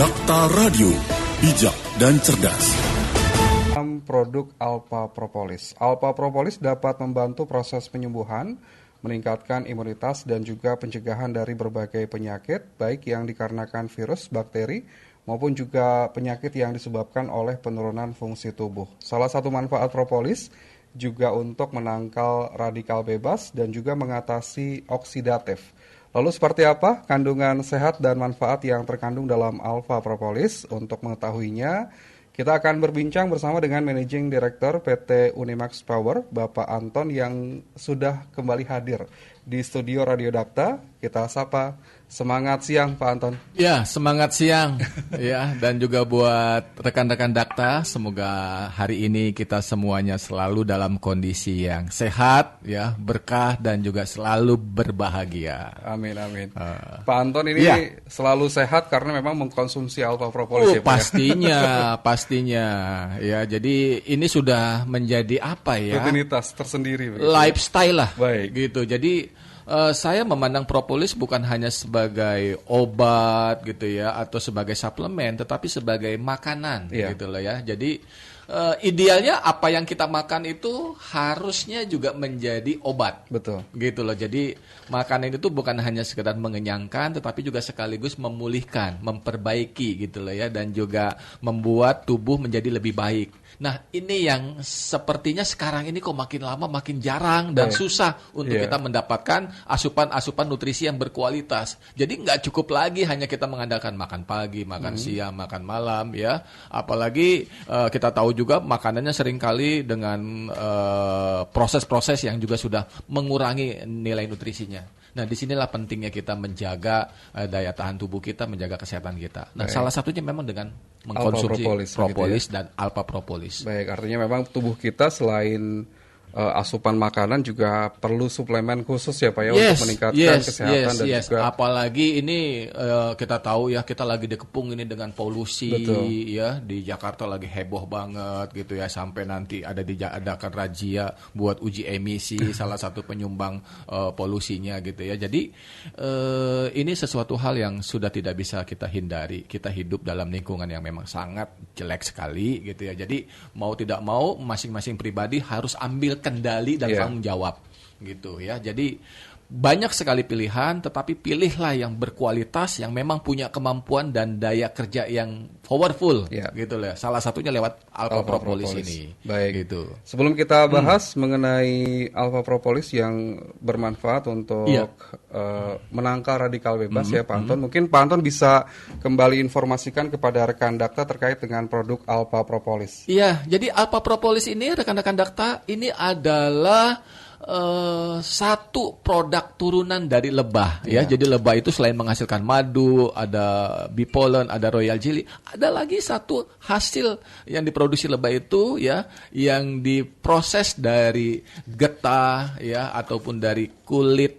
Dakta Radio, bijak dan cerdas. Produk Alpha Propolis. Alpha Propolis dapat membantu proses penyembuhan, meningkatkan imunitas dan juga pencegahan dari berbagai penyakit, baik yang dikarenakan virus, bakteri, maupun juga penyakit yang disebabkan oleh penurunan fungsi tubuh. Salah satu manfaat propolis juga untuk menangkal radikal bebas dan juga mengatasi oksidatif. Lalu seperti apa kandungan sehat dan manfaat yang terkandung dalam Alpha Propolis? Untuk mengetahuinya, kita akan berbincang bersama dengan Managing Director PT Unimax Power, Bapak Anton yang sudah kembali hadir di studio Radio Dakta. Kita sapa. Semangat siang Pak Anton. Ya, semangat siang ya, dan juga buat rekan-rekan Dakta, semoga hari ini kita semuanya selalu dalam kondisi yang sehat ya, berkah dan juga selalu berbahagia. Amin amin. Pak Anton ini selalu sehat karena memang mengkonsumsi Alpha Propolis ya, Pak? Pastinya ya. Jadi ini sudah menjadi apa ya? Rutinitas tersendiri begitu. Lifestyle lah. Baik. Gitu. Jadi saya memandang propolis bukan hanya sebagai obat gitu ya, atau sebagai suplemen, tetapi sebagai makanan gitu loh ya. Jadi idealnya apa yang kita makan itu harusnya juga menjadi obat. Betul. Gitu loh. Jadi makanan itu bukan hanya sekedar mengenyangkan, tetapi juga sekaligus memulihkan, memperbaiki gitu loh ya, dan juga membuat tubuh menjadi lebih baik. Nah, ini yang sepertinya sekarang ini kok makin lama makin jarang dan susah untuk kita mendapatkan asupan-asupan nutrisi yang berkualitas. Jadi nggak cukup lagi hanya kita mengandalkan makan pagi, makan siang, makan malam ya. Apalagi kita tahu juga makanannya seringkali dengan proses-proses yang juga sudah mengurangi nilai nutrisinya. Nah, disinilah pentingnya kita menjaga daya tahan tubuh kita, menjaga kesehatan kita. Nah, salah satunya memang dengan mengkonsumsi propolis gitu ya? Dan Alpha Propolis. Baik, artinya memang tubuh kita selain asupan makanan juga perlu suplemen khusus ya Pak ya, untuk meningkatkan kesehatan dan juga apalagi ini kita tahu ya, kita lagi dikepung ini dengan polusi. Betul. Ya, di Jakarta lagi heboh banget gitu ya, sampai nanti diadakan razia buat uji emisi salah satu penyumbang polusinya gitu ya. Jadi ini sesuatu hal yang sudah tidak bisa kita hindari. Kita hidup dalam lingkungan yang memang sangat jelek sekali gitu ya. Jadi mau tidak mau masing-masing pribadi harus ambil kendali dan tanggung jawab gitu ya. Jadi banyak sekali pilihan, tetapi pilihlah yang berkualitas, yang memang punya kemampuan dan daya kerja yang powerful gitu lah. Salah satunya lewat Alpha Propolis ini. Baik. Gitu. Sebelum kita bahas mengenai Alpha Propolis yang bermanfaat untuk menangkal radikal bebas ya Pak Anton, mungkin Pak Anton bisa kembali informasikan kepada rekan Dakta terkait dengan produk Alpha Propolis. Iya, jadi Alpha Propolis ini rekan-rekan Dakta, ini adalah satu produk turunan dari lebah ya. Jadi lebah itu selain menghasilkan madu, ada bee pollen, ada royal jelly, ada lagi satu hasil yang diproduksi lebah itu ya, yang diproses dari getah ya, ataupun dari kulit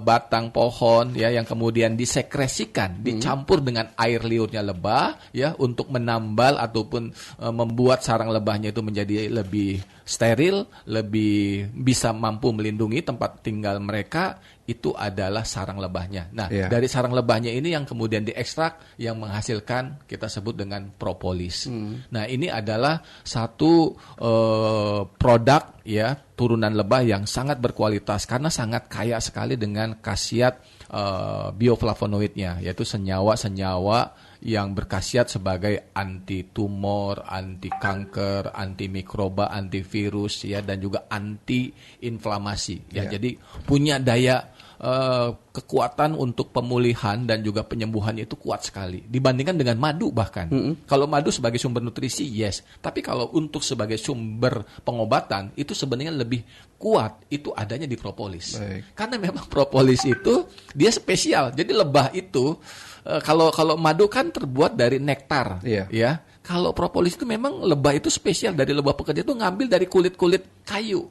batang pohon ya, yang kemudian disekresikan, dicampur dengan air liurnya lebah ya, untuk menambal ataupun membuat sarang lebahnya itu menjadi lebih steril, lebih bisa mampu melindungi tempat tinggal mereka. Itu adalah sarang lebahnya. Nah, dari sarang lebahnya ini yang kemudian diekstrak, yang menghasilkan kita sebut dengan propolis. Nah, ini adalah satu produk ya, turunan lebah yang sangat berkualitas karena sangat kaya sekali dengan khasiat bioflavonoidnya, yaitu senyawa-senyawa yang berkhasiat sebagai anti tumor, anti kanker, anti mikroba, antivirus ya, dan juga anti inflamasi ya. Jadi punya daya kekuatan untuk pemulihan dan juga penyembuhan itu kuat sekali dibandingkan dengan madu bahkan. Kalau madu sebagai sumber nutrisi tapi kalau untuk sebagai sumber pengobatan itu sebenarnya lebih kuat itu adanya di propolis. Karena memang propolis itu dia spesial. Jadi lebah itu kalau madu kan terbuat dari nektar ya. Kalau propolis itu memang lebah itu spesial, dari lebah pekerja itu ngambil dari kulit-kulit kayu.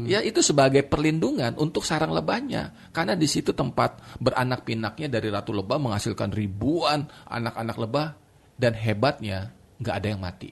Ya, itu sebagai perlindungan untuk sarang lebahnya. Karena di situ tempat beranak pinaknya dari ratu lebah, menghasilkan ribuan anak-anak lebah, dan hebatnya nggak ada yang mati.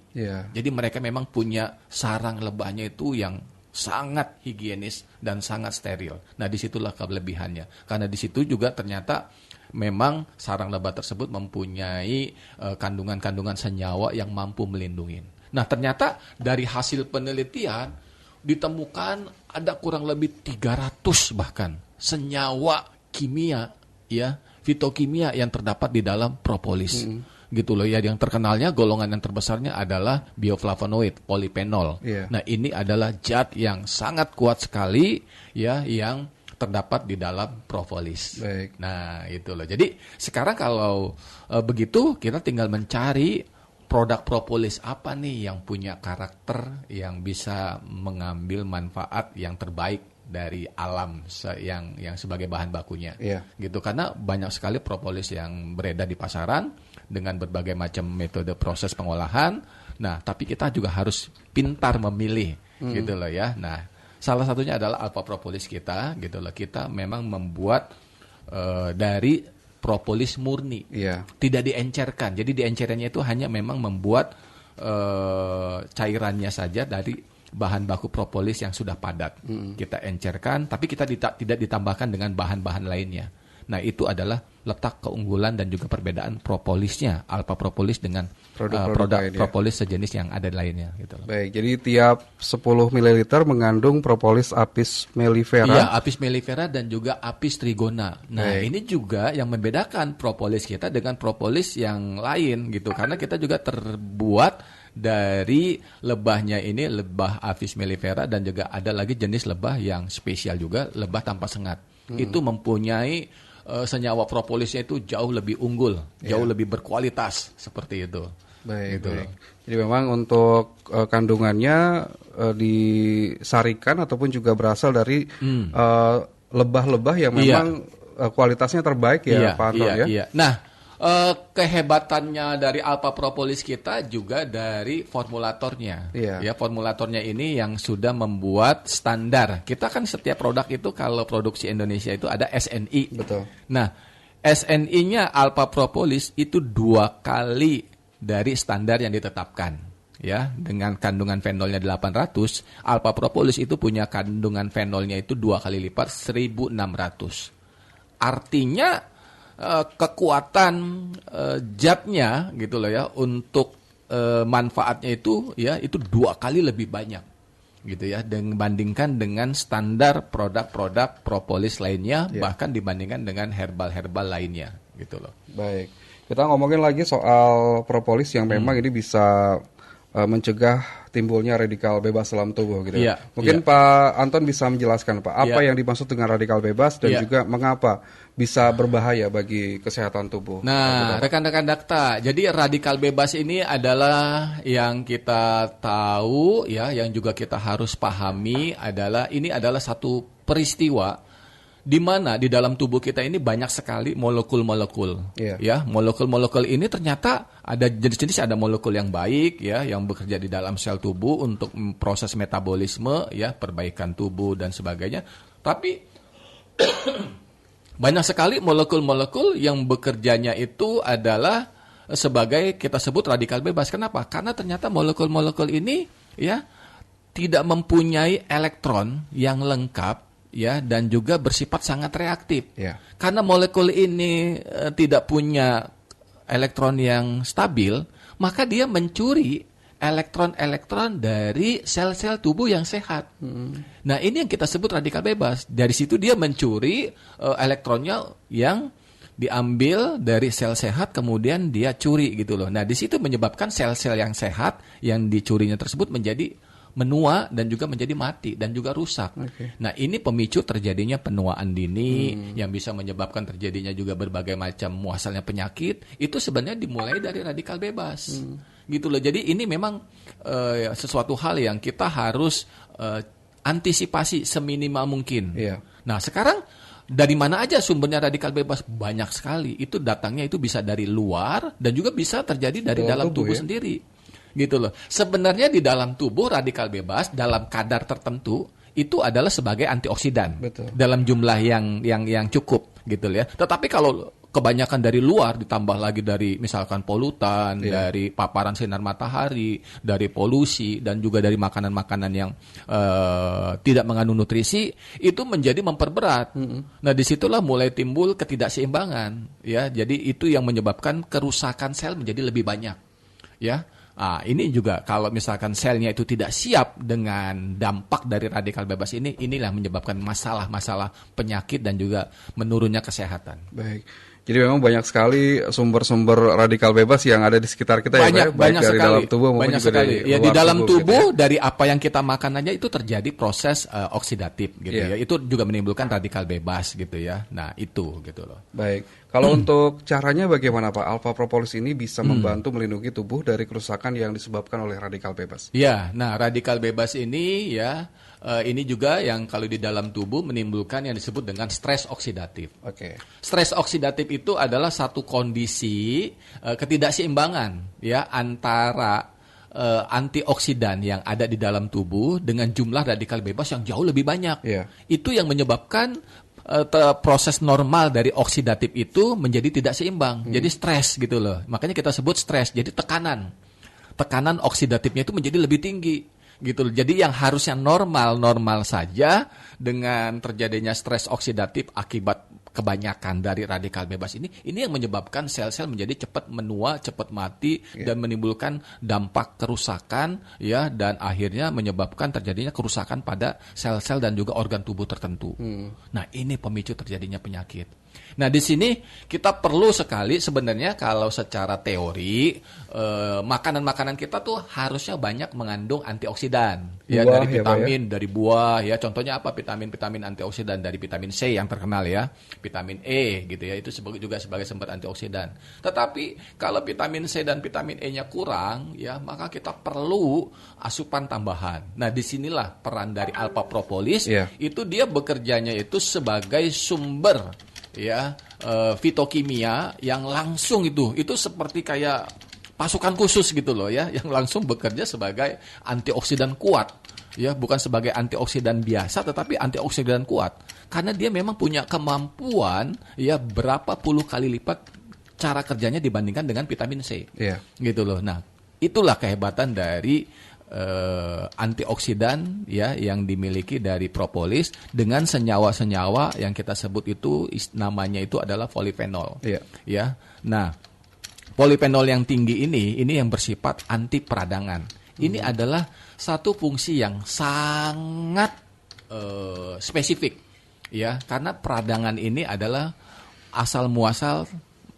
Jadi mereka memang punya sarang lebahnya itu yang sangat higienis dan sangat steril. Nah, disitulah kelebihannya. Karena di situ juga ternyata memang sarang lebah tersebut mempunyai kandungan-kandungan senyawa yang mampu melindungi. Nah, ternyata dari hasil penelitian ditemukan ada kurang lebih 300 bahkan senyawa kimia, ya, fitokimia yang terdapat di dalam propolis. Gitu loh ya, yang terkenalnya golongan yang terbesarnya adalah bioflavonoid, polifenol. Nah, ini adalah zat yang sangat kuat sekali ya yang terdapat di dalam propolis. Baik. Nah, itu loh. Jadi sekarang kalau begitu kita tinggal mencari produk propolis apa nih yang punya karakter yang bisa mengambil manfaat yang terbaik dari alam yang sebagai bahan bakunya. Gitu, karena banyak sekali propolis yang beredar di pasaran dengan berbagai macam metode proses pengolahan. Nah, tapi kita juga harus pintar memilih gitu loh ya. Nah, salah satunya adalah alpha propolis kita gitu loh. Kita memang membuat dari propolis murni. Tidak diencerkan. Jadi diencerannya itu hanya memang membuat cairannya saja dari bahan baku propolis yang sudah padat. Kita encerkan, tapi kita tidak ditambahkan dengan bahan-bahan lainnya. Nah, itu adalah letak keunggulan dan juga perbedaan propolisnya, alpha propolis dengan produk propolis sejenis yang ada lainnya. Gitu loh. Baik, jadi tiap 10 ml mengandung propolis apis mellifera. Iya, apis mellifera dan juga apis trigona. Nah, ini juga yang membedakan propolis kita dengan propolis yang lain gitu, karena kita juga terbuat dari lebahnya ini, lebah apis mellifera, dan juga ada lagi jenis lebah yang spesial juga, lebah tanpa sengat. Itu mempunyai senyawa propolisnya itu jauh lebih unggul, jauh lebih berkualitas seperti itu. Baik, gitu. baik. Jadi memang untuk kandungannya disarikan ataupun juga berasal dari lebah-lebah yang memang kualitasnya terbaik ya, Pak Anton ya. Iya. Nah, kehebatannya dari alpha propolis kita juga dari formulatornya. Ya, formulatornya ini yang sudah membuat standar. Kita kan setiap produk itu kalau produksi Indonesia itu ada SNI. Betul. Nah, SNI-nya alpha propolis itu 2 kali dari standar yang ditetapkan. Ya, dengan kandungan fenolnya 800, alpha propolis itu punya kandungan fenolnya itu 2 kali lipat 1600. Artinya kekuatan zatnya gitu loh ya, untuk manfaatnya itu ya itu 2 kali lebih banyak gitu ya, dibandingkan dengan standar produk-produk propolis lainnya, bahkan dibandingkan dengan herbal-herbal lainnya gitu loh. Baik, kita ngomongin lagi soal propolis yang memang ini bisa mencegah timbulnya radikal bebas dalam tubuh gitu. Mungkin Pak Anton bisa menjelaskan Pak apa yang dimaksud dengan radikal bebas dan juga mengapa bisa berbahaya bagi kesehatan tubuh. Nah, rekan-rekan Dakta, jadi radikal bebas ini adalah yang kita tahu ya, yang juga kita harus pahami adalah ini adalah satu peristiwa di mana di dalam tubuh kita ini banyak sekali molekul-molekul. Ya, molekul-molekul ini ternyata ada jenis-jenis, ada molekul yang baik ya, yang bekerja di dalam sel tubuh untuk proses metabolisme ya, perbaikan tubuh dan sebagainya. Tapi banyak sekali molekul-molekul yang bekerjanya itu adalah sebagai kita sebut radikal bebas. Kenapa? Karena ternyata molekul-molekul ini ya tidak mempunyai elektron yang lengkap ya, dan juga bersifat sangat reaktif. Karena molekul ini tidak punya elektron yang stabil, maka dia mencuri elektron-elektron dari sel-sel tubuh yang sehat. Nah, ini yang kita sebut radikal bebas. Dari situ dia mencuri elektronnya yang diambil dari sel sehat, kemudian dia curi gitu loh. Nah, di situ menyebabkan sel-sel yang sehat yang dicurinya tersebut menjadi menua dan juga menjadi mati dan juga rusak. Nah, ini pemicu terjadinya penuaan dini yang bisa menyebabkan terjadinya juga berbagai macam muasalnya penyakit. Itu sebenarnya dimulai dari radikal bebas. Gitu loh. Jadi ini memang sesuatu hal yang kita harus antisipasi seminimal mungkin. Nah, sekarang dari mana aja sumbernya radikal bebas? Banyak sekali. Itu datangnya itu bisa dari luar dan juga bisa terjadi dari dalam tubuh sendiri. Gitu loh. Sebenarnya di dalam tubuh radikal bebas dalam kadar tertentu itu adalah sebagai antioksidan dalam jumlah yang cukup gitu ya. Tetapi kalau kebanyakan dari luar, ditambah lagi dari misalkan polutan, dari paparan sinar matahari, dari polusi, dan juga dari makanan-makanan yang tidak mengandung nutrisi, itu menjadi memperberat. Nah, disitulah mulai timbul ketidakseimbangan, ya. Jadi itu yang menyebabkan kerusakan sel menjadi lebih banyak, ya. Nah, ini juga kalau misalkan selnya itu tidak siap dengan dampak dari radikal bebas ini, inilah menyebabkan masalah-masalah penyakit dan juga menurunnya kesehatan. Baik. Jadi memang banyak sekali sumber-sumber radikal bebas yang ada di sekitar kita, banyak, ya, Pak? Baik dari sekali, dalam tubuh maupun banyak juga sekali. dari Ya, luar di dalam tubuh gitu, ya. dari apa yang kita makan aja itu terjadi proses oksidatif gitu ya. Itu juga menimbulkan radikal bebas gitu ya. Nah, itu gitu loh. Baik. Kalau untuk caranya bagaimana, Pak? Alpha propolis ini bisa membantu melindungi tubuh dari kerusakan yang disebabkan oleh radikal bebas. Ya, nah radikal bebas ini ya ini juga yang kalau di dalam tubuh menimbulkan yang disebut dengan stres oksidatif. Oke. Stres oksidatif itu adalah satu kondisi ketidakseimbangan ya antara antioksidan yang ada di dalam tubuh dengan jumlah radikal bebas yang jauh lebih banyak. Itu yang menyebabkan proses normal dari oksidatif itu menjadi tidak seimbang. Jadi stres gitu loh. Makanya kita sebut stres. Jadi tekanan oksidatifnya itu menjadi lebih tinggi gitu loh. Jadi yang harusnya normal saja, dengan terjadinya stres oksidatif akibat kebanyakan dari radikal bebas ini yang menyebabkan sel-sel menjadi cepat menua, cepat mati, dan menimbulkan dampak kerusakan ya, dan akhirnya menyebabkan terjadinya kerusakan pada sel-sel dan juga organ tubuh tertentu. Nah, ini pemicu terjadinya penyakit. Nah, di sini kita perlu sekali sebenarnya kalau secara teori makanan-makanan kita tuh harusnya banyak mengandung antioksidan ya, dari vitamin, dari buah ya. Contohnya apa? Vitamin antioksidan dari vitamin C yang terkenal ya, vitamin E gitu ya, itu juga sebagai sumber antioksidan. Tetapi kalau vitamin C dan vitamin E-nya kurang ya, maka kita perlu asupan tambahan. Nah, disinilah peran dari alpha propolis. Itu dia bekerjanya itu sebagai sumber ya fitokimia yang langsung itu seperti kayak pasukan khusus gitu loh ya, yang langsung bekerja sebagai antioksidan kuat ya, bukan sebagai antioksidan biasa tetapi antioksidan kuat, karena dia memang punya kemampuan ya berapa puluh kali lipat cara kerjanya dibandingkan dengan vitamin C gitu loh. Nah, itulah kehebatan dari antioksidan ya yang dimiliki dari propolis dengan senyawa-senyawa yang kita sebut itu namanya itu adalah polifenol ya. Nah, polifenol yang tinggi ini yang bersifat anti peradangan. Ini adalah satu fungsi yang sangat spesifik ya, karena peradangan ini adalah asal muasal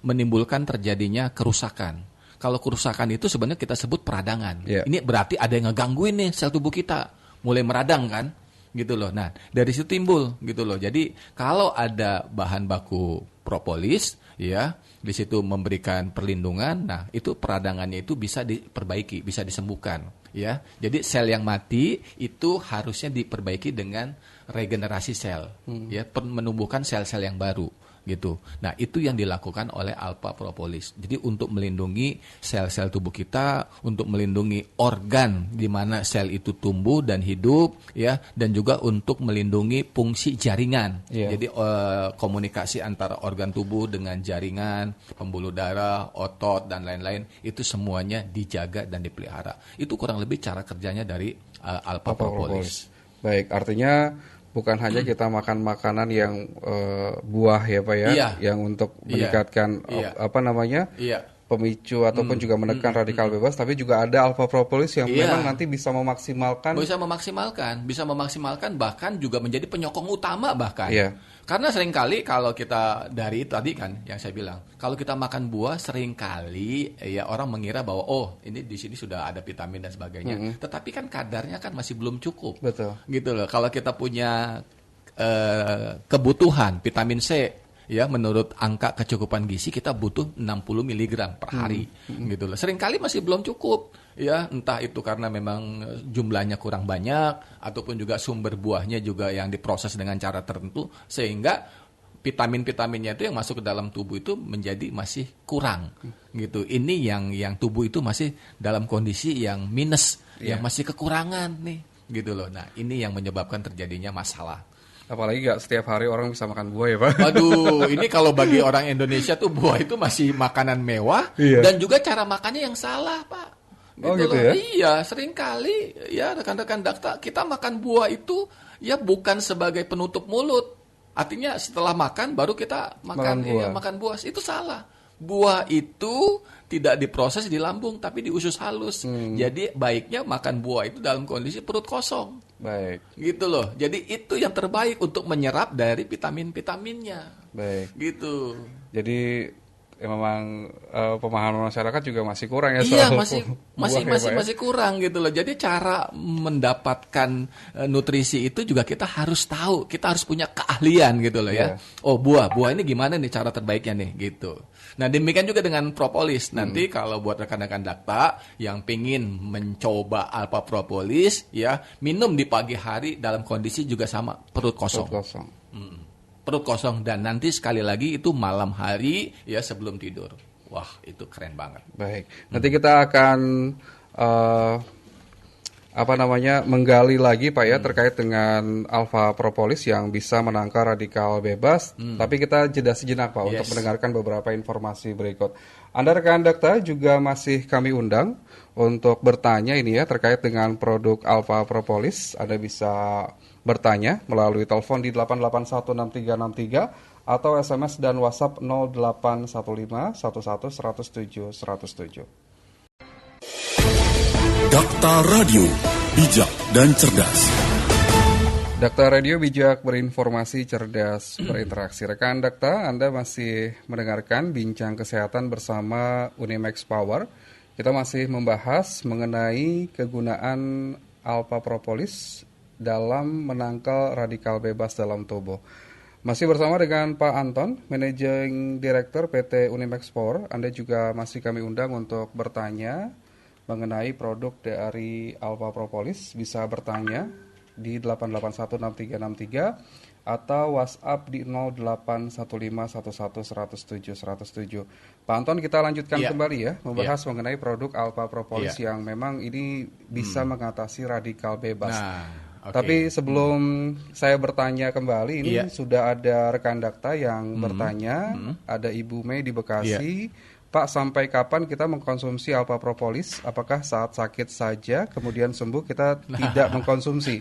menimbulkan terjadinya kerusakan. Kalau kerusakan itu sebenarnya kita sebut peradangan. Ini berarti ada yang ngegangguin nih sel tubuh kita, mulai meradang kan, gitu loh. Nah, dari situ timbul gitu loh. Jadi kalau ada bahan baku propolis, ya, di situ memberikan perlindungan. Nah, itu peradangannya itu bisa diperbaiki, bisa disembuhkan, ya. Jadi sel yang mati itu harusnya diperbaiki dengan regenerasi sel, ya, menumbuhkan sel-sel yang baru. Gitu. Nah, itu yang dilakukan oleh alpha propolis. Jadi untuk melindungi sel-sel tubuh kita, untuk melindungi organ di mana sel itu tumbuh dan hidup, ya, dan juga untuk melindungi fungsi jaringan. Jadi komunikasi antara organ tubuh dengan jaringan, pembuluh darah, otot dan lain-lain itu semuanya dijaga dan dipelihara. Itu kurang lebih cara kerjanya dari alpha propolis. Baik, artinya bukan hanya kita makan makanan yang buah ya Pak ya, yang untuk meningkatkan pemicu ataupun juga menekan radikal bebas, tapi juga ada alpha propolis yang memang nanti bisa memaksimalkan bahkan juga menjadi penyokong utama bahkan. Karena seringkali kalau kita dari tadi kan yang saya bilang, kalau kita makan buah seringkali ya orang mengira bahwa ini di sini sudah ada vitamin dan sebagainya. Tetapi kan kadarnya kan masih belum cukup. Betul. Gitu loh. Kalau kita punya kebutuhan vitamin C ya, menurut angka kecukupan gizi kita butuh 60 mg per hari. Gitu loh. Seringkali masih belum cukup. Ya, entah itu karena memang jumlahnya kurang banyak ataupun juga sumber buahnya juga yang diproses dengan cara tertentu sehingga vitamin-vitaminnya itu yang masuk ke dalam tubuh itu menjadi masih kurang gitu. Ini yang tubuh itu masih dalam kondisi yang minus, yang masih kekurangan nih gitu loh. Nah, ini yang menyebabkan terjadinya masalah. Apalagi nggak setiap hari orang bisa makan buah ya Pak. Waduh, ini kalau bagi orang Indonesia tuh buah itu masih makanan mewah dan juga cara makannya yang salah, Pak. Gitu loh. ya? Iya, seringkali ya rekan-rekan Dakta, kita makan buah itu ya bukan sebagai penutup mulut. Artinya setelah makan baru kita makan buah. makan buah. Itu salah. Buah itu tidak diproses di lambung tapi di usus halus. Jadi baiknya makan buah itu dalam kondisi perut kosong. Baik. Gitu loh. Jadi itu yang terbaik untuk menyerap dari vitamin-vitaminnya. Baik. Gitu. Jadi memang pemahaman masyarakat juga masih kurang ya Iya, soal masih buah ya, masih kurang gitu loh. Jadi cara mendapatkan nutrisi itu juga kita harus tahu. Kita harus punya keahlian gitu loh ya. Oh, buah ini gimana nih cara terbaiknya nih gitu. Nah, demikian juga dengan propolis. Nanti kalau buat rekan-rekan Dakta yang pingin mencoba alpha propolis ya, minum di pagi hari dalam kondisi juga sama perut kosong. Perut kosong dan nanti sekali lagi itu malam hari ya sebelum tidur. Wah, itu keren banget. Baik. Nanti kita akan menggali lagi Pak ya terkait dengan alpha propolis yang bisa menangkal radikal bebas. Tapi kita jeda sejenak Pak untuk mendengarkan beberapa informasi berikut. Anda rekan Dakta juga masih kami undang untuk bertanya ini ya terkait dengan produk alpha propolis. Anda bisa bertanya melalui telepon di 8816363 atau SMS dan WhatsApp 0815 11 107 107. Dakta Radio, bijak dan cerdas. Dakta Radio, bijak berinformasi, cerdas berinteraksi. Rekan Dakta, Anda masih mendengarkan Bincang Kesehatan bersama Unimax Power. Kita masih membahas mengenai kegunaan alpha propolis dalam menangkal radikal bebas dalam tubuh. Masih bersama dengan Pak Anton, Managing Director PT Unimax Power. Anda juga masih kami undang untuk bertanya mengenai produk dari alpha propolis. Bisa bertanya di 8816363 atau WhatsApp di 081511107107. Pak Anton, kita lanjutkan kembali ya membahas mengenai produk alpha propolis yang memang ini bisa mengatasi radikal bebas. Tapi sebelum saya bertanya kembali, ini sudah ada rekan Dakta yang bertanya, ada Ibu Mei di Bekasi. Pak, sampai kapan kita mengkonsumsi alpha propolis? Apakah saat sakit saja, kemudian sembuh kita tidak mengkonsumsi?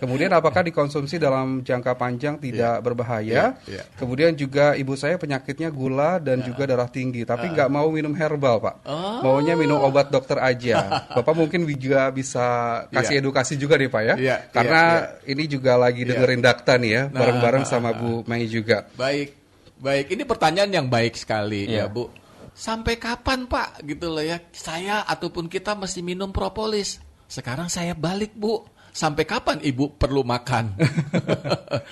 Kemudian apakah dikonsumsi dalam jangka panjang tidak berbahaya? Kemudian juga ibu saya penyakitnya gula dan juga darah tinggi, tapi nggak mau minum herbal, Pak. Maunya minum obat dokter aja. Bapak mungkin juga bisa kasih edukasi juga nih, Pak ya? Karena ini juga lagi dengerin Dakta nih ya, bareng-bareng sama Bu Mei juga. Baik. Ini pertanyaan yang baik sekali ya, Bu. Sampai kapan Pak gitu loh ya, saya ataupun kita mesti minum propolis. Sekarang saya balik Bu, sampai kapan Ibu perlu makan?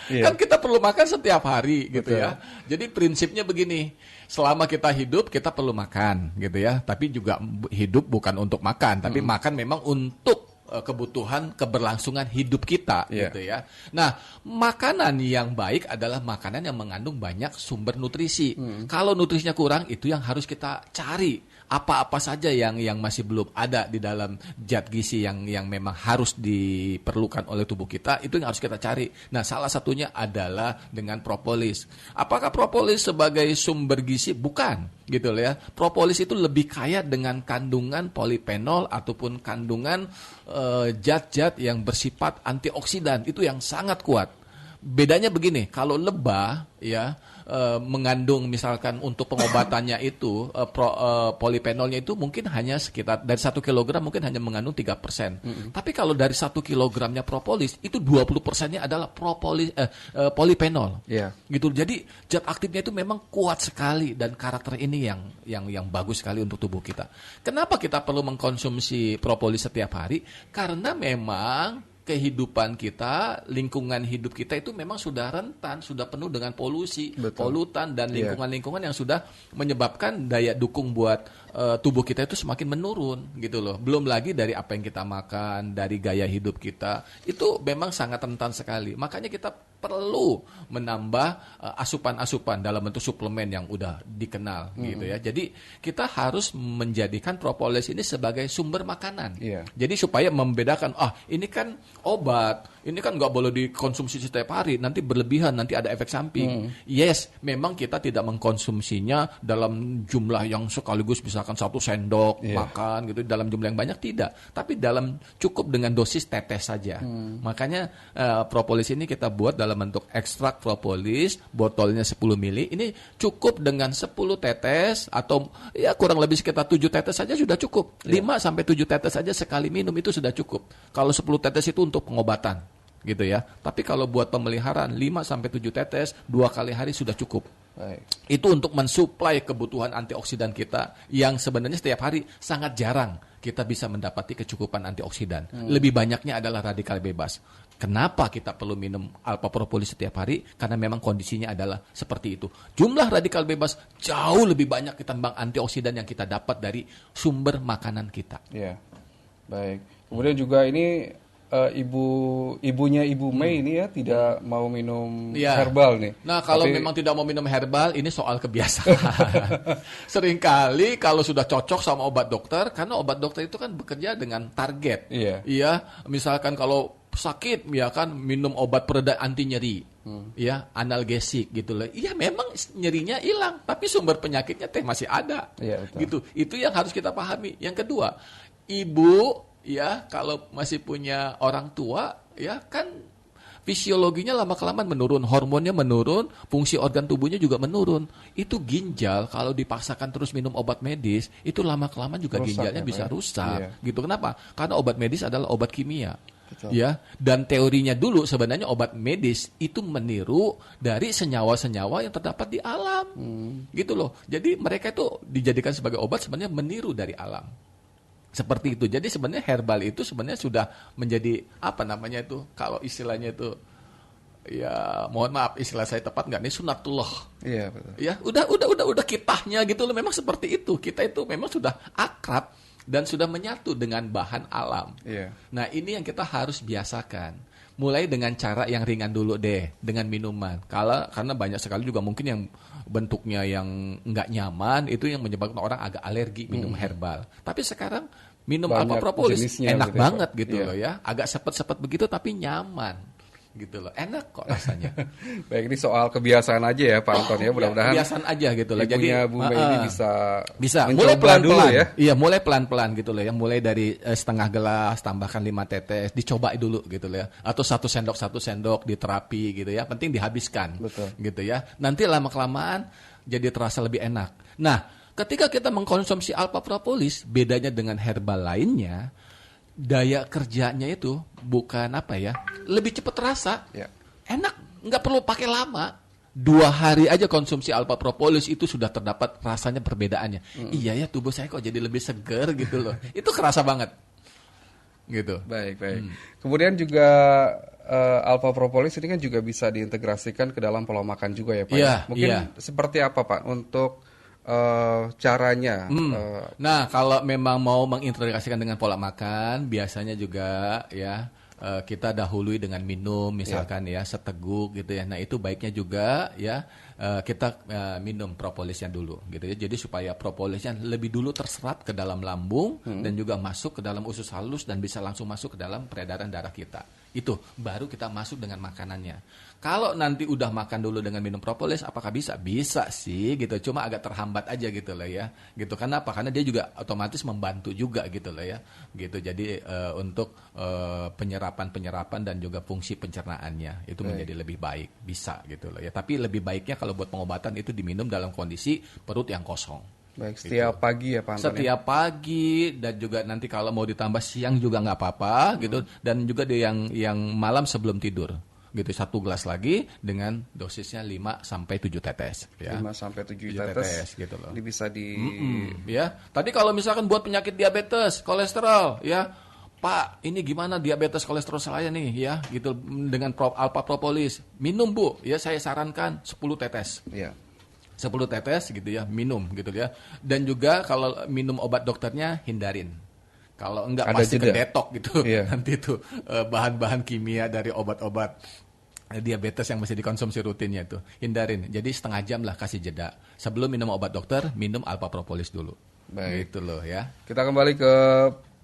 Kan kita perlu makan setiap hari gitu ya. Jadi prinsipnya begini, selama kita hidup kita perlu makan gitu ya. Tapi juga hidup bukan untuk makan, tapi makan memang untuk kebutuhan keberlangsungan hidup kita gitu ya. Nah, makanan yang baik adalah makanan yang mengandung banyak sumber nutrisi. Kalau nutrisinya kurang, itu yang harus kita cari. Apa-apa saja yang masih belum ada di dalam zat gizi yang memang harus diperlukan oleh tubuh kita, itu yang harus kita cari. Nah, salah satunya adalah dengan propolis. Apakah propolis sebagai sumber gizi? Bukan, gitu loh ya. Propolis itu lebih kaya dengan kandungan polifenol ataupun kandungan zat-zat yang bersifat antioksidan, itu yang sangat kuat. Bedanya begini, kalau lebah ya mengandung misalkan untuk pengobatannya itu polifenolnya itu mungkin hanya sekitar dari 1 kilogram mungkin hanya mengandung 3%. Tapi kalau dari 1 kilogramnya propolis itu 20%-nya adalah polifenol. Gitu. Jadi zat aktifnya itu memang kuat sekali dan karakter ini yang bagus sekali untuk tubuh kita. Kenapa kita perlu mengkonsumsi propolis setiap hari? Karena memang kehidupan kita, lingkungan hidup kita itu memang sudah rentan, sudah penuh dengan polusi, polutan dan lingkungan-lingkungan yang sudah menyebabkan daya dukung buat tubuh kita itu semakin menurun gitu loh. Belum lagi dari apa yang kita makan, dari gaya hidup kita, itu memang sangat rentan sekali. Makanya kita perlu menambah asupan-asupan dalam bentuk suplemen yang udah dikenal gitu ya. Jadi kita harus menjadikan propolis ini sebagai sumber makanan. Jadi supaya membedakan, ini kan obat, ini kan nggak boleh dikonsumsi setiap hari, nanti berlebihan, nanti ada efek samping. Yes, memang kita tidak mengkonsumsinya dalam jumlah yang sekaligus misalkan 1 sendok makan gitu dalam jumlah yang banyak, tidak. Tapi dalam cukup dengan dosis tetes saja. Makanya propolis ini kita buat dalam bentuk ekstrak propolis, botolnya 10 mili. Ini cukup dengan 10 tetes atau ya kurang lebih sekitar 7 tetes saja sudah cukup. 5 sampai 7 tetes saja sekali minum itu sudah cukup. Kalau 10 tetes itu untuk pengobatan gitu ya. Tapi kalau buat pemeliharaan 5 sampai 7 tetes 2 kali hari sudah cukup. Baik. Itu untuk mensuplai kebutuhan antioksidan kita yang sebenarnya setiap hari sangat jarang kita bisa mendapati kecukupan antioksidan. Lebih banyaknya adalah radikal bebas. Kenapa kita perlu minum alpha propolis setiap hari? Karena memang kondisinya adalah seperti itu. Jumlah radikal bebas jauh lebih banyak ketimbang antioksidan yang kita dapat dari sumber makanan kita. Ya, baik. Kemudian juga ini ibunya Ibu Mei ini ya tidak mau minum herbal nih. Nah, kalau memang tidak mau minum herbal, ini soal kebiasaan. Seringkali kalau sudah cocok sama obat dokter, karena obat dokter itu kan bekerja dengan target. Iya, misalkan kalau sakit ya kan minum obat pereda anti nyeri, ya analgesik gitu loh. Iya memang nyerinya hilang, tapi sumber penyakitnya masih ada. Gitu. Itu yang harus kita pahami. Yang kedua, ibu ya kalau masih punya orang tua ya kan fisiologinya lama-kelamaan menurun, hormonnya menurun, fungsi organ tubuhnya juga menurun. Itu ginjal kalau dipaksakan terus minum obat medis, itu lama-kelamaan juga ginjalnya bisa rusak. Gitu. Kenapa? Karena obat medis adalah obat kimia. Betul. Ya, dan teorinya dulu sebenarnya obat medis itu meniru dari senyawa-senyawa yang terdapat di alam. Gitu loh. Jadi mereka itu dijadikan sebagai obat sebenarnya meniru dari alam. Seperti itu. Jadi sebenarnya herbal itu sebenarnya sudah menjadi apa namanya itu? Kalau istilahnya itu ya mohon maaf istilah saya tepat nggak nih, sunatullah. Iya betul. Ya, udah kitahnya gitu loh. Memang seperti itu. Kita itu memang sudah akrab dan sudah menyatu dengan bahan alam. Nah ini yang kita harus biasakan. Mulai dengan cara yang ringan dulu deh, dengan minuman. Karena banyak sekali juga mungkin yang bentuknya yang nggak nyaman, itu yang menyebabkan orang agak alergi minum herbal. Tapi sekarang minum alpha propolis enak banget gitu loh ya. Agak sepet-sepet begitu tapi nyaman. Gitu loh, enak kok rasanya. Baik, ini soal kebiasaan aja ya Pak Anton ya, mudah-mudahan kebiasaan aja gitu loh. Jadi Bu Mei ini bisa mulai pelan-pelan ya. Iya, mulai pelan-pelan gitu loh ya. Mulai dari setengah gelas tambahkan 5 tetes, dicoba dulu gitu loh ya. Atau 1 sendok di terapi gitu ya. Penting dihabiskan. Betul. Gitu ya. Nanti lama-kelamaan jadi terasa lebih enak. Nah, ketika kita mengkonsumsi alpha propolis, bedanya dengan herbal lainnya, daya kerjanya itu bukan apa ya, lebih cepat terasa, enak, nggak perlu pakai lama. 2 hari aja konsumsi alpha propolis itu sudah terdapat rasanya perbedaannya. Iya ya, tubuh saya kok jadi lebih seger gitu loh. Itu kerasa banget. Gitu. Baik. Kemudian juga alpha propolis ini kan juga bisa diintegrasikan ke dalam pola makan juga ya Pak. Mungkin seperti apa Pak untuk caranya? Nah, kalau memang mau mengintegrasikan dengan pola makan, biasanya juga ya kita dahului dengan minum, misalkan ya seteguk gitu ya. Nah itu baiknya juga ya kita minum propolisnya dulu gitu ya. Jadi supaya propolisnya lebih dulu terserap ke dalam lambung dan juga masuk ke dalam usus halus dan bisa langsung masuk ke dalam peredaran darah kita. Itu baru kita masuk dengan makanannya. Kalau nanti udah makan dulu dengan minum propolis, apakah bisa? Bisa sih gitu. Cuma agak terhambat aja gitu lah ya. Gitu. Karena apa? Karena dia juga otomatis membantu juga gitu lah ya. Gitu. Jadi untuk penyerapan dan juga fungsi pencernaannya itu menjadi lebih baik. Bisa gitu lah ya. Tapi lebih baiknya kalau buat pengobatan itu diminum dalam kondisi perut yang kosong. Baik, setiap pagi ya Pak Anton. Setiap pagi dan juga nanti kalau mau ditambah siang juga nggak apa-apa gitu. Dan juga yang malam sebelum tidur. Gitu 1 gelas lagi dengan dosisnya 5 sampai 7 tetes ya. 5 sampai 7 tetes gitu loh. Ini bisa di ya. Tadi kalau misalkan buat penyakit diabetes, kolesterol ya. Pak, ini gimana diabetes kolesterol saya nih ya, gitu dengan alpha propolis. Minum Bu, ya saya sarankan 10 tetes. Iya. 10 tetes gitu ya, minum gitu ya. Dan juga kalau minum obat dokternya hindarin. Kalau enggak Ada pasti jeda. kedetok gitu. Iya. Nanti itu bahan-bahan kimia dari obat-obat diabetes yang mesti dikonsumsi rutinnya itu hindarin. Jadi setengah jam lah kasih jeda. Sebelum minum obat dokter, minum alpha propolis dulu. Baik. Gitu loh ya. Kita kembali ke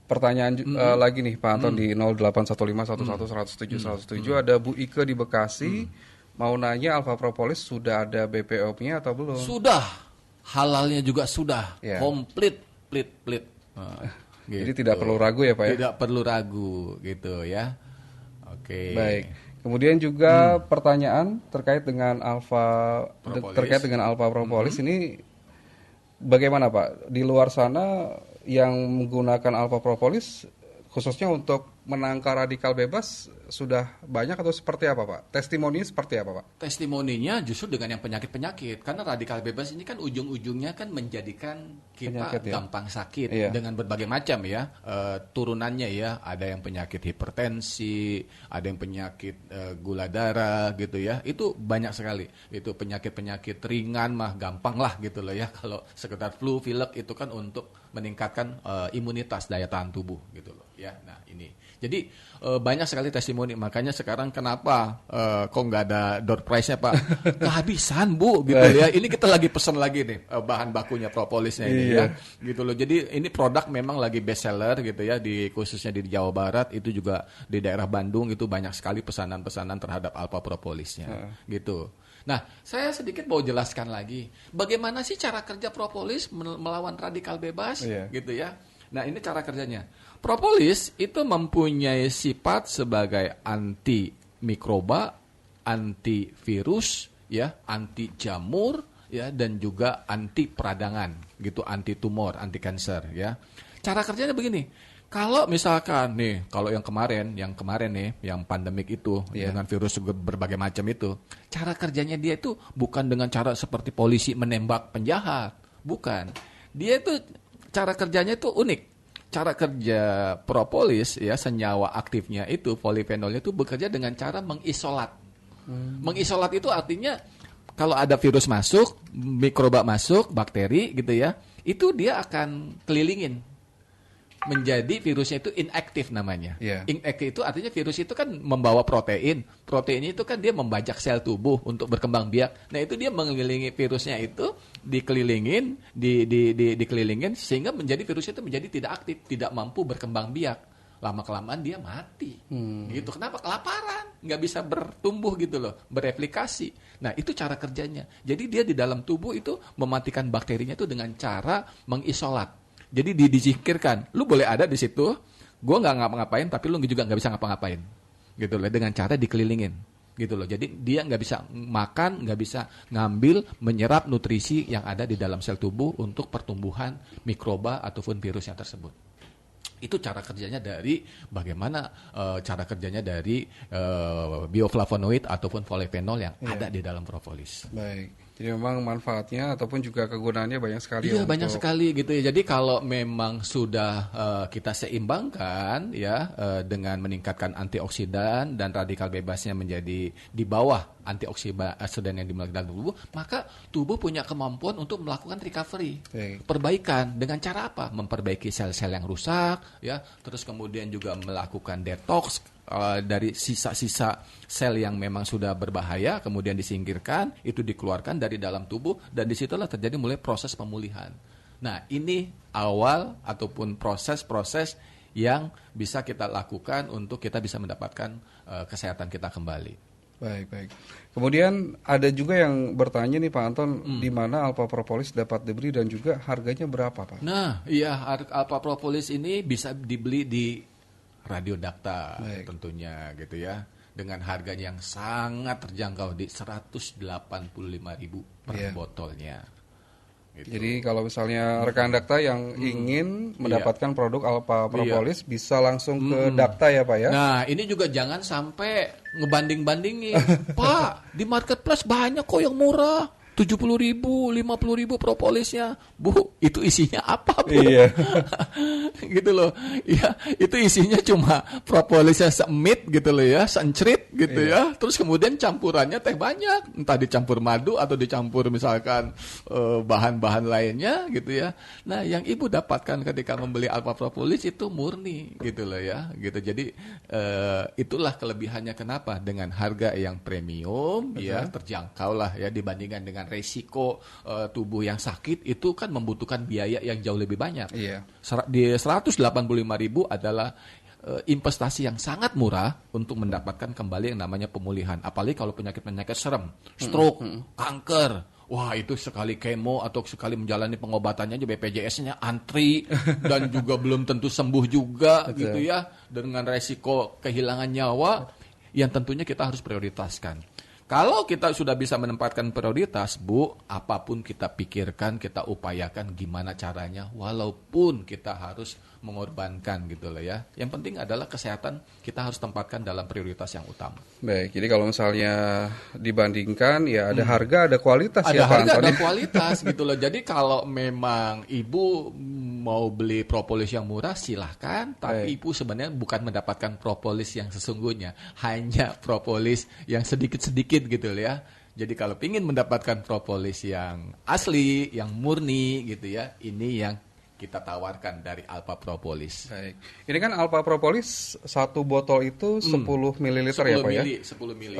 pertanyaan lagi nih Pak Anton di 0815110107 ada Bu Ike di Bekasi mau nanya alpha propolis sudah ada BPOM-nya atau belum? Sudah. Halalnya juga sudah. Ya. Komplit, plit. Nah, Jadi gitu. tidak perlu ragu ya Pak ya? Tidak perlu ragu gitu ya. Oke. Baik. Kemudian juga pertanyaan terkait dengan alpha propolis ini bagaimana Pak? Di luar sana yang menggunakan alpha propolis khususnya untuk menangkal radikal bebas sudah banyak atau seperti apa Pak? Testimoninya seperti apa Pak? Testimoninya justru dengan yang penyakit-penyakit. Karena radikal bebas ini kan ujung-ujungnya kan menjadikan kita Penyakit, ya? gampang sakit Iya. dengan berbagai macam ya turunannya ya. Ada yang penyakit hipertensi, ada yang penyakit gula darah gitu ya. Itu banyak sekali. Itu penyakit-penyakit ringan mah gampang lah gitu loh ya. Kalau sekedar flu, pilek itu kan untuk meningkatkan imunitas daya tahan tubuh gitu loh ya. Nah ini. Jadi banyak sekali testimoni, makanya sekarang kenapa kok nggak ada door prize-nya Pak? Kehabisan Bu, gitu ya. Ini kita lagi pesen lagi nih bahan bakunya propolisnya ini ya, gitu loh. Jadi ini produk memang lagi best seller gitu ya, khususnya di Jawa Barat, itu juga di daerah Bandung itu banyak sekali pesanan-pesanan terhadap alpha propolisnya, gitu. Nah, saya sedikit mau jelaskan lagi, bagaimana sih cara kerja propolis melawan radikal bebas, gitu ya. Nah, ini cara kerjanya. Propolis itu mempunyai sifat sebagai anti mikroba, antivirus, ya, anti jamur, ya, dan juga anti peradangan, gitu, anti tumor, anti kanker, ya. Cara kerjanya begini. Kalau misalkan nih, kalau yang kemarin nih, yang pandemik itu dengan virus berbagai macam itu, cara kerjanya dia itu bukan dengan cara seperti polisi menembak penjahat, bukan. Dia itu cara kerjanya itu unik. Cara kerja propolis ya, senyawa aktifnya itu polifenolnya itu bekerja dengan cara mengisolat. Mengisolat itu artinya kalau ada virus masuk, mikroba masuk, bakteri gitu ya, itu dia akan kelilingin. Menjadi virusnya itu inaktif namanya. Inaktif itu artinya virus itu kan membawa protein. Protein itu kan dia membajak sel tubuh untuk berkembang biak. Nah, itu dia mengelilingi virusnya itu, dikelilingin, dikelilingin sehingga menjadi virusnya itu menjadi tidak aktif, tidak mampu berkembang biak. Lama-kelamaan dia mati. Gitu. Kenapa? Kelaparan, nggak bisa bertumbuh gitu loh, bereplikasi. Nah, itu cara kerjanya. Jadi dia di dalam tubuh itu mematikan bakterinya itu dengan cara mengisolat. Jadi disingkirkan, lu boleh ada di situ, gue nggak ngapa-ngapain, tapi lu juga nggak bisa ngapa-ngapain, gitu loh, dengan cara dikelilingin, gitu loh. Jadi dia nggak bisa makan, nggak bisa ngambil, menyerap nutrisi yang ada di dalam sel tubuh untuk pertumbuhan mikroba ataupun virusnya tersebut. Itu cara kerjanya dari bagaimana cara kerjanya dari bioflavonoid ataupun polifenol yang ada di dalam propolis. Baik. Jadi memang manfaatnya ataupun juga kegunaannya banyak sekali. Iya, banyak sekali gitu ya. Jadi kalau memang sudah kita seimbangkan ya dengan meningkatkan antioksidan dan radikal bebasnya menjadi di bawah antioksidan yang dimiliki dalam tubuh, maka tubuh punya kemampuan untuk melakukan recovery, perbaikan dengan cara apa? Memperbaiki sel-sel yang rusak, ya, terus kemudian juga melakukan detox dari sisa-sisa sel yang memang sudah berbahaya, kemudian disingkirkan, itu dikeluarkan dari dalam tubuh, dan disitulah terjadi mulai proses pemulihan. Nah, ini awal ataupun proses-proses yang bisa kita lakukan untuk kita bisa mendapatkan kesehatan kita kembali. Baik. Kemudian ada juga yang bertanya nih Pak Anton, di mana alpha propolis dapat dibeli dan juga harganya berapa Pak? Nah, iya, alpha propolis ini bisa dibeli di Radio Dakta tentunya gitu ya, dengan harganya yang sangat terjangkau di 185.000 per botolnya. Gitu. Jadi kalau misalnya rekan Dakta yang ingin mendapatkan produk alpha propolis bisa langsung ke Dakta ya Pak ya? Nah, ini juga jangan sampai ngebanding-bandingin. Pak, di marketplace banyak kok yang murah. 70.000, 50.000 propolisnya. Bu, itu isinya apa, Bu? Iya. Gitu loh. Ya, itu isinya cuma propolisnya semit gitu loh ya, seencrit gitu ya. Terus kemudian campurannya teh banyak, entah dicampur madu atau dicampur misalkan bahan-bahan lainnya gitu ya. Nah, yang Ibu dapatkan ketika membeli Alpha Propolis itu murni gitu loh ya. Gitu. Jadi itulah kelebihannya kenapa dengan harga yang premium ya, terjangkau lah ya dibandingkan dengan resiko tubuh yang sakit itu kan membutuhkan biaya yang jauh lebih banyak. Iya. Di 185.000 adalah investasi yang sangat murah untuk mendapatkan kembali yang namanya pemulihan. Apalagi kalau penyakit-penyakit serem, stroke, kanker. Wah, itu sekali kemo atau sekali menjalani pengobatannya aja BPJS-nya antri dan juga belum tentu sembuh juga gitu ya, dengan resiko kehilangan nyawa yang tentunya kita harus prioritaskan. Kalau kita sudah bisa menempatkan prioritas, Bu, apapun kita pikirkan, kita upayakan gimana caranya, walaupun kita harus mengorbankan gitu loh ya. Yang penting adalah kesehatan kita harus tempatkan dalam prioritas yang utama. Baik, jadi kalau misalnya dibandingkan ya ada harga, ada kualitas Ada ya Pak harga, Anton. ada kualitas gitu loh. Jadi kalau memang Ibu mau beli propolis yang murah silahkan, tapi Ibu sebenarnya bukan mendapatkan propolis yang sesungguhnya, hanya propolis yang sedikit-sedikit gitu loh ya. Jadi kalau ingin mendapatkan propolis yang asli, yang murni gitu ya, ini yang kita tawarkan dari Alpha Propolis. Baik. Ini kan Alpha Propolis satu botol itu 10 ml ya Pak ya? 10 mili.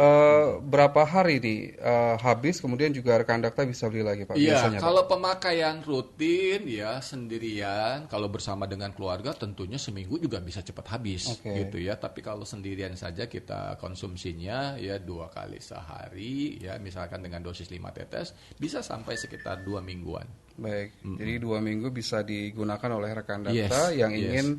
Berapa hari nih habis, kemudian juga rekan Dakta bisa beli lagi Pak? Iya, biasanya, kalau Pak? pemakaian rutin ya sendirian, kalau bersama dengan keluarga tentunya seminggu juga bisa cepat habis gitu ya. Tapi kalau sendirian saja kita konsumsinya ya 2 kali sehari ya, misalkan dengan dosis 5 tetes bisa sampai sekitar 2 mingguan. Baik, jadi 2 minggu bisa digunakan oleh rekan Dakta yang ingin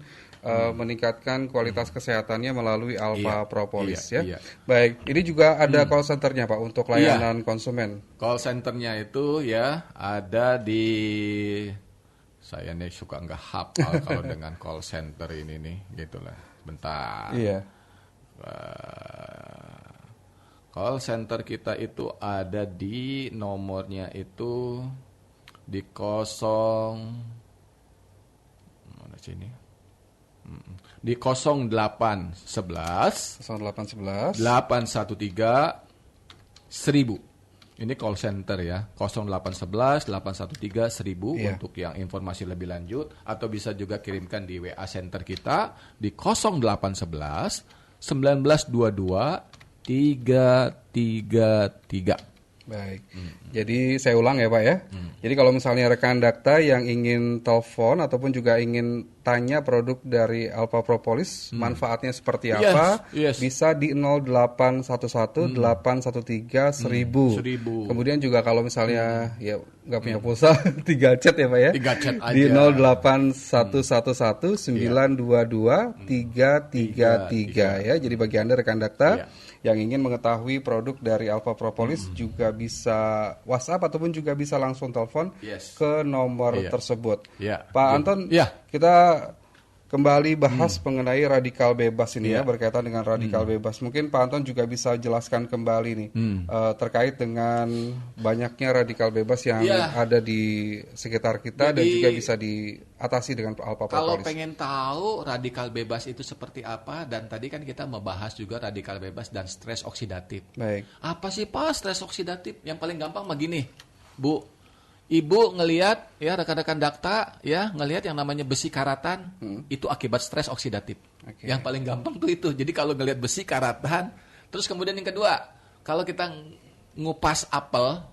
meningkatkan kualitas kesehatannya melalui Alpha Propolis ya. Iya. Baik, ini juga ada call centernya Pak untuk layanan konsumen. Call centernya itu ya ada di, saya nih suka nggak hafal kalau dengan call center ini nih, gitulah. Bentar. Iya. Call center kita itu ada di nomornya itu di 0811 813 1000. Ini call center ya, 0811 813 1000 untuk yang informasi lebih lanjut, atau bisa juga kirimkan di WA center kita di 0811 1922 333. Baik, jadi saya ulang ya Pak ya. Jadi kalau misalnya rekan Dakta yang ingin telepon ataupun juga ingin tanya produk dari Alpha Propolis, manfaatnya seperti apa, bisa di 0811 813 1000. Kemudian juga kalau misalnya ya nggak punya pulsa, 3 chat ya Pak ya. 3 chat aja. Di 08111 922 333 ya. Jadi bagi Anda rekan Dakta yang ingin mengetahui produk dari Alpha Propolis juga bisa WhatsApp ataupun juga bisa langsung telepon ke nomor tersebut. Pak Anton, kita kembali bahas mengenai radikal bebas ini ya, berkaitan dengan radikal bebas. Mungkin Pak Anton juga bisa jelaskan kembali nih terkait dengan banyaknya radikal bebas yang ada di sekitar kita. Jadi, dan juga bisa diatasi dengan Alpha Propolis. Kalau pengen tahu radikal bebas itu seperti apa, dan tadi kan kita membahas juga radikal bebas dan stres oksidatif. Baik. Apa sih Pak stres oksidatif? Yang paling gampang begini, Bu. Ibu ngelihat ya, rekan-rekan Dakta ya, ngelihat yang namanya besi karatan itu akibat stres oksidatif. Yang paling gampang tuh itu. Jadi kalau ngelihat besi karatan, terus kemudian yang kedua, kalau kita ngupas apel,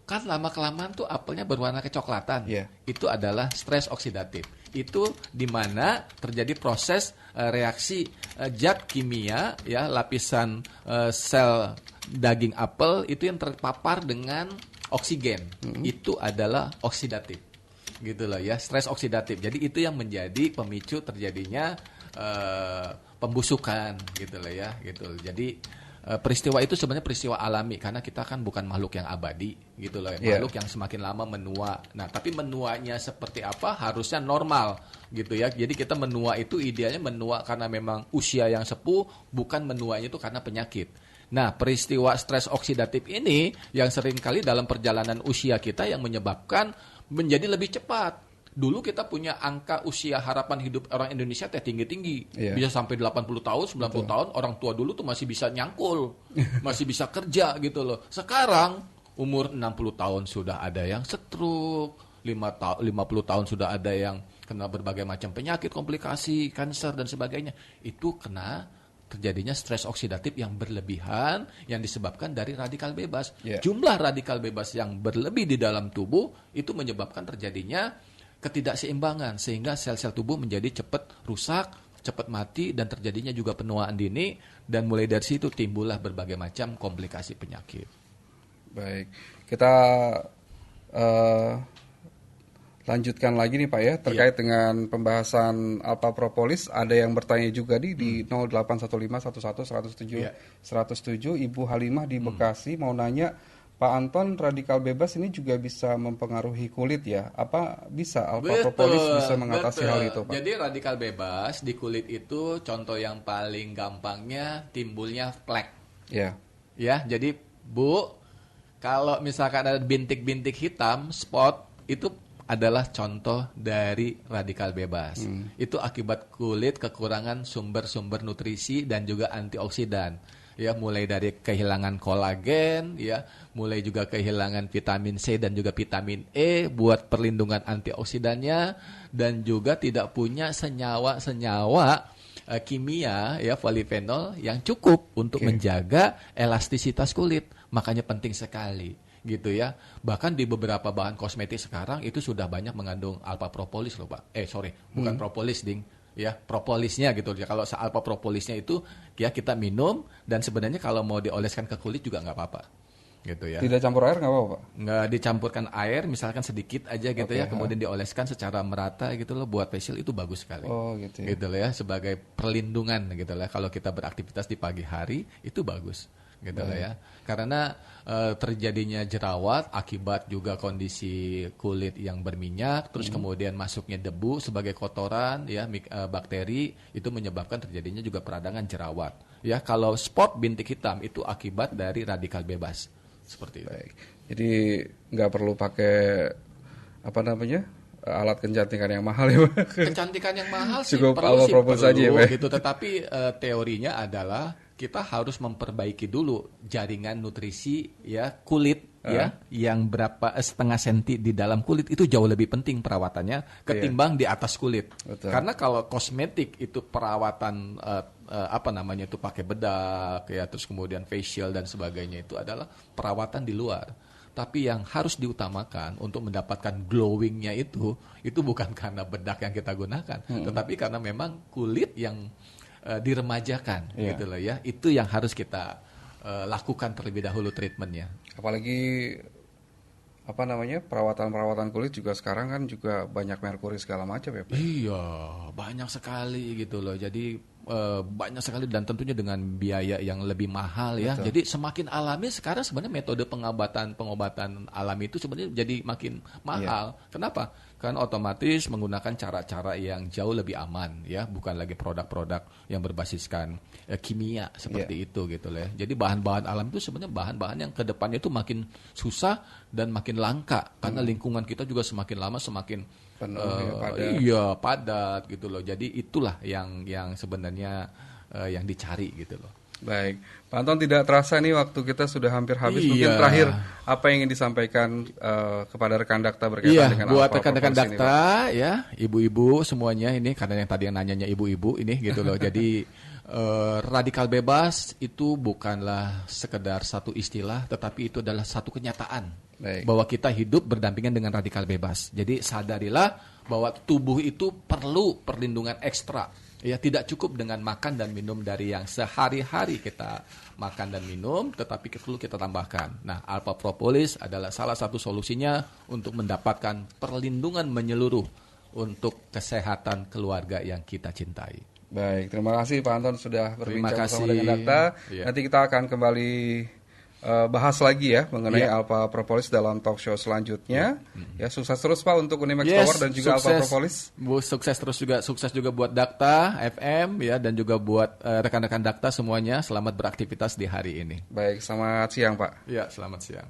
kan lama-kelamaan tuh apelnya berwarna kecoklatan. Itu adalah stres oksidatif. Itu di mana terjadi proses reaksi zat kimia ya, lapisan sel daging apel itu yang terpapar dengan oksigen, itu adalah oksidatif, gitu loh ya, stres oksidatif. Jadi itu yang menjadi pemicu terjadinya pembusukan, gitu loh ya, gitu. Jadi peristiwa itu sebenarnya peristiwa alami karena kita kan bukan makhluk yang abadi, gitu loh, makhluk yang semakin lama menua. Nah, tapi menuanya seperti apa harusnya normal, gitu ya. Jadi kita menua itu idealnya menua karena memang usia yang sepuh, bukan menuanya itu karena penyakit. Nah, peristiwa stres oksidatif ini yang seringkali dalam perjalanan usia kita yang menyebabkan menjadi lebih cepat. Dulu kita punya angka usia harapan hidup orang Indonesia tinggi-tinggi. Bisa sampai 80 tahun, 90 tahun. Orang tua dulu tuh masih bisa nyangkul, masih bisa kerja gitu loh. Sekarang umur 60 tahun sudah ada yang stroke, 50 tahun sudah ada yang kena berbagai macam penyakit, komplikasi, kanker dan sebagainya. Itu kena terjadinya stres oksidatif yang berlebihan yang disebabkan dari radikal bebas. Jumlah radikal bebas yang berlebih di dalam tubuh itu menyebabkan terjadinya ketidakseimbangan sehingga sel-sel tubuh menjadi cepat rusak, cepat mati dan terjadinya juga penuaan dini dan mulai dari situ timbullah berbagai macam komplikasi penyakit. Baik, kita lanjutkan lagi nih Pak ya terkait dengan pembahasan alpha propolis. Ada yang bertanya juga di 0815111107 Ibu Halimah di Bekasi mau nanya, Pak Anton, radikal bebas ini juga bisa mempengaruhi kulit ya? Apa bisa alpha propolis bisa mengatasi hal itu, Pak? Jadi radikal bebas di kulit itu contoh yang paling gampangnya timbulnya flek. Ya, jadi Bu, kalau misalkan ada bintik-bintik hitam, spot, itu adalah contoh dari radikal bebas. Itu akibat kulit kekurangan sumber-sumber nutrisi dan juga antioksidan. Ya, mulai dari kehilangan kolagen, ya, mulai juga kehilangan vitamin C dan juga vitamin E buat perlindungan antioksidannya, dan juga tidak punya senyawa-senyawa kimia ya polifenol yang cukup untuk menjaga elastisitas kulit. Makanya penting sekali gitu ya. Bahkan di beberapa bahan kosmetik sekarang itu sudah banyak mengandung alpha propolis loh, Pak. Bukan propolis, ding. Ya, propolisnya gitu. Kalau alpha propolisnya itu ya kita minum, dan sebenarnya kalau mau dioleskan ke kulit juga nggak apa-apa. Gitu ya. Tidak campur air nggak apa-apa, Pak? Nggak dicampurkan air, misalkan sedikit aja gitu ya, kemudian dioleskan secara merata gitu loh, buat facial itu bagus sekali. Gitu ya. Gitu loh ya, sebagai perlindungan gitu loh. Kalau kita beraktivitas di pagi hari itu bagus. Gitu loh ya. Karena terjadinya jerawat akibat juga kondisi kulit yang berminyak, terus kemudian masuknya debu sebagai kotoran ya, bakteri, itu menyebabkan terjadinya juga peradangan jerawat. Ya, kalau spot bintik hitam itu akibat dari radikal bebas. Seperti itu. Baik. Jadi nggak perlu pakai alat kecantikan yang mahal ya, Pak? Kecantikan yang mahal sih cukup perlu saja, Pak. Gitu. Tetapi teorinya adalah kita harus memperbaiki dulu jaringan nutrisi ya kulit ya, yang berapa setengah senti di dalam kulit itu jauh lebih penting perawatannya ketimbang di atas kulit. Betul. Karena kalau kosmetik itu perawatan itu pakai bedak ya, terus kemudian facial dan sebagainya, itu adalah perawatan di luar. Tapi yang harus diutamakan untuk mendapatkan glowingnya itu bukan karena bedak yang kita gunakan, tetapi karena memang kulit yang diremajakan gitu loh ya. Itu yang harus kita lakukan terlebih dahulu treatmentnya. Apalagi perawatan kulit juga sekarang kan juga banyak merkuri segala macam ya, Pak? Iya, banyak sekali gitu loh. Jadi banyak sekali dan tentunya dengan biaya yang lebih mahal ya. Betul. Jadi semakin alami sekarang sebenarnya metode pengobatan alami itu sebenarnya jadi makin mahal. Kenapa? Kan otomatis menggunakan cara-cara yang jauh lebih aman ya, bukan lagi produk-produk yang berbasiskan kimia seperti itu gitu loh ya. Jadi bahan-bahan alam itu sebenarnya bahan-bahan yang kedepannya itu makin susah dan makin langka karena lingkungan kita juga semakin lama semakin penuh, padat gitu loh. Jadi itulah yang sebenarnya yang dicari gitu loh. Baik, Pak Anton, tidak terasa nih waktu kita sudah hampir habis. Mungkin terakhir apa yang ingin disampaikan kepada rekan Dakta berkaitan dengan buat rekan-rekan Dakta ya, ibu-ibu semuanya ini, karena yang tadi yang nanyanya ibu-ibu ini gitu loh. Jadi radikal bebas itu bukanlah sekedar satu istilah, tetapi itu adalah satu kenyataan. Baik. Bahwa kita hidup berdampingan dengan radikal bebas. Jadi sadarilah bahwa tubuh itu perlu perlindungan ekstra. Ya, tidak cukup dengan makan dan minum dari yang sehari-hari kita makan dan minum, tetapi perlu kita tambahkan. Nah, alpha propolis adalah salah satu solusinya untuk mendapatkan perlindungan menyeluruh untuk kesehatan keluarga yang kita cintai. Baik, terima kasih Pak Anton sudah berbincang bersama dengan Dakta. Iya. Nanti kita akan kembali bahas lagi ya mengenai Alpha Propolis dalam talk show selanjutnya. Ya, sukses terus Pak untuk Unimax Tower dan juga Alpha Propolis. Sukses juga buat Dakta FM ya, dan juga buat rekan-rekan Dakta semuanya. Selamat beraktivitas di hari ini. Baik, selamat siang Pak. Ya, selamat siang.